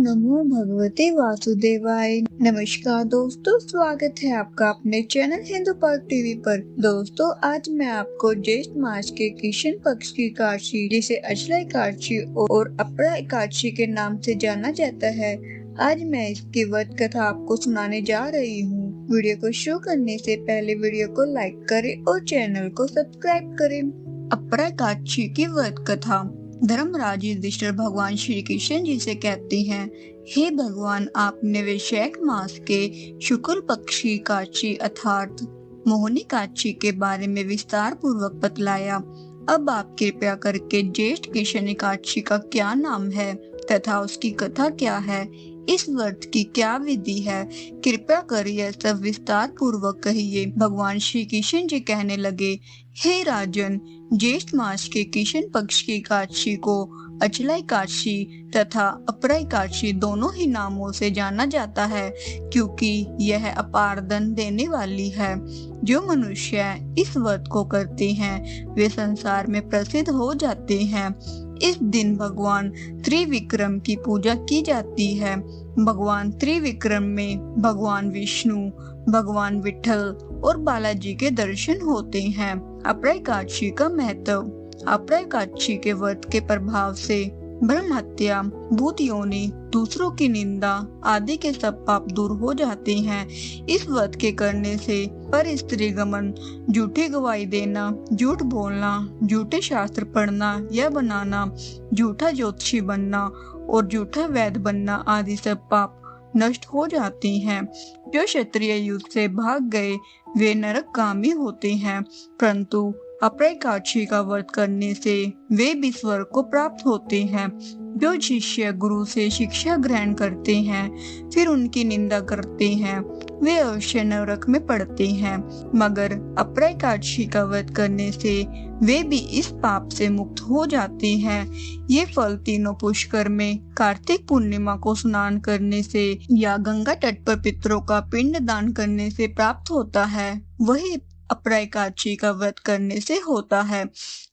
नमो भगवते वासुदेवाय। नमस्कार दोस्तों, स्वागत है आपका अपने चैनल हिंदू पर्व टीवी पर। दोस्तों, आज मैं आपको ज्येष्ठ मास के कृष्ण पक्ष की एकादशी, जिसे अचला एकादशी और अपरा एकादशी के नाम से जाना जाता है, आज मैं इसकी व्रत कथा आपको सुनाने जा रही हूँ। वीडियो को शुरू करने से पहले वीडियो को लाइक करें और चैनल को सब्सक्राइब करें। अपरा एकादशी की व्रत कथा। धर्मराज युधिष्ठिर भगवान श्री कृष्ण जी से कहते हैं, हे भगवान, आपने वैशाख मास के शुक्ल पक्ष की एकादशी अर्थात मोहिनी एकादशी के बारे में विस्तार पूर्वक बतलाया। अब आप कृपया करके ज्येष्ठ कृष्ण एकादशी का क्या नाम है तथा उसकी कथा क्या है, इस व्रत की क्या विधि है, कृपया कर यह सब विस्तार पूर्वक कहिए। भगवान श्री कृष्ण जी कहने लगे, हे राजन, ज्येष्ठ मास के कृष्ण पक्ष की एकादशी को अचला एकादशी तथा अपरा एकादशी दोनों ही नामों से जाना जाता है, क्योंकि यह अपार धन देने वाली है। जो मनुष्य इस व्रत को करते हैं वे संसार में प्रसिद्ध हो जाते हैं। इस दिन भगवान त्रिविक्रम की पूजा की जाती है। भगवान त्रिविक्रम में भगवान विष्णु, भगवान विठल और बालाजी के दर्शन होते हैं। अपरा एकादशी का महत्व। अपरा एकादशी के व्रत के प्रभाव से ब्रह्म हत्या, भूत योनि, दूसरों की निंदा आदि के सब पाप दूर हो जाते हैं। इस व्रत के करने से पर स्त्री गमन, झूठी गवाही देना, झूठ बोलना, झूठे शास्त्र पढ़ना या बनाना, झूठा ज्योतिषी बनना और झूठा वैद्य बनना आदि सब पाप नष्ट हो जाते हैं। जो क्षत्रिय युद्ध से भाग गए वे नरकगामी होते हैं, परंतु अपरा एकादशी का व्रत करने से वे भी स्वर्ग को प्राप्त होते हैं। जो शिष्य गुरु से शिक्षा ग्रहण करते हैं फिर उनकी निंदा करते हैं वे अवश्य नरक में पड़ते हैं, मगर अपरा एकादशी का व्रत करने से वे भी इस पाप से मुक्त हो जाते हैं। ये फल तीनों पुष्कर में कार्तिक पूर्णिमा को स्नान करने से या गंगा तट पर पितरों का पिंड दान करने से प्राप्त होता है, वही अपरा एकादशी का व्रत करने से होता है।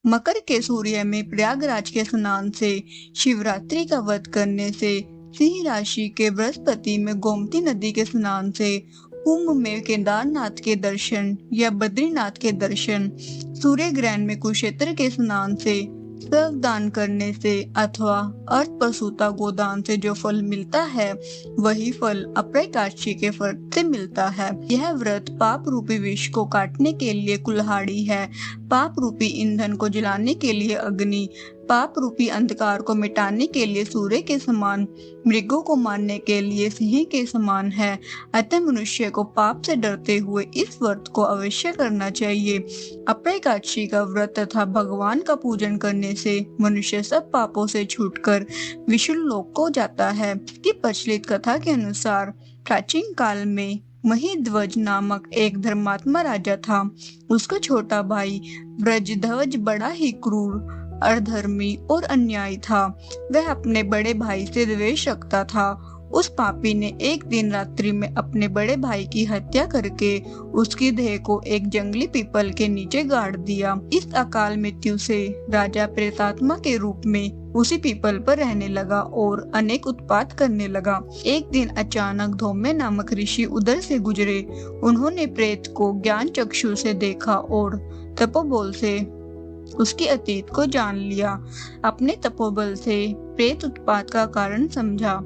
मकर के सूर्य में प्रयागराज के स्नान से, शिवरात्रि का व्रत करने से, सिंह राशि के बृहस्पति में गोमती नदी के स्नान से, कुंभ में केदारनाथ के दर्शन या बद्रीनाथ के दर्शन, सूर्य ग्रहण में कुरुक्षेत्र के स्नान से, सर्व दान करने से अथवा अर्थ पशुता गोदान से जो फल मिलता है वही फल अपरा एकादशी के व्रत से मिलता है। यह व्रत पाप रूपी विष को काटने के लिए कुल्हाड़ी है, पाप रूपी ईंधन को जलाने के लिए अग्नि, पाप रूपी अंधकार को मिटाने के लिए सूर्य के समान, मृगों को मारने के लिए सिंह के समान है। अतः मनुष्य को पाप से डरते हुए इस व्रत को अवश्य करना चाहिए। अपरा एकादशी का व्रत तथा भगवान का पूजन करने से मनुष्य सब पापों से छूटकर विष्णु लोक को जाता है। इसकी प्रचलित कथा के अनुसार प्राचीन काल में महिध्वज नामक एक धर्मात्मा राजा था। उसका छोटा भाई ब्रजध्वज बड़ा ही क्रूर, अधर्मी और अन्यायी था। वह अपने बड़े भाई से द्वेष रखता था। उस पापी ने एक दिन रात्रि में अपने बड़े भाई की हत्या करके उसकी देह को एक जंगली पीपल के नीचे गाड़ दिया। इस अकाल मृत्यु से राजा प्रेतात्मा के रूप में उसी पीपल पर रहने लगा और अनेक उत्पात करने लगा। एक दिन अचानक धौम्य नामक ऋषि उधर से गुजरे। उन्होंने प्रेत को ज्ञान चक्षु से देखा और तपोबल से उसके अतीत को जान लिया। अपने तपोबल से प्रेत उत्पात का कारण समझा।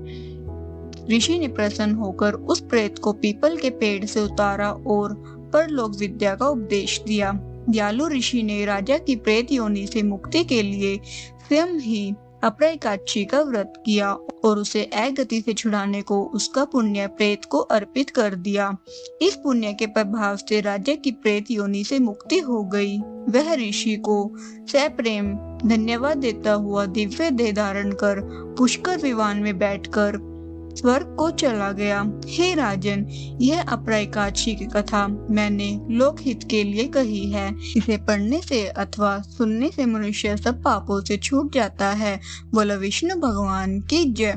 ऋषि ने प्रसन्न होकर उस प्रेत को पीपल के पेड़ से उतारा और परलोक विद्या का उपदेश दिया। दयालु ऋषि ने राजा की प्रेत योनि से मुक्ति के लिए स्वयं ही अपरा एकादशी का व्रत किया और उसे अगति से छुड़ाने को उसका पुण्य प्रेत को अर्पित कर दिया। इस पुण्य के प्रभाव से राजा की प्रेत योनि से मुक्ति हो गई। वह ऋषि को सप्रेम धन्यवाद देता हुआ दिव्य देह धारण कर पुष्कर विमान में बैठकर स्वर्ग को चला गया। हे राजन, यह अपरा एकादशी की कथा मैंने लोकहित के लिए कही है। इसे पढ़ने से अथवा सुनने से मनुष्य सब पापों से छूट जाता है। बोलो विष्णु भगवान की जय।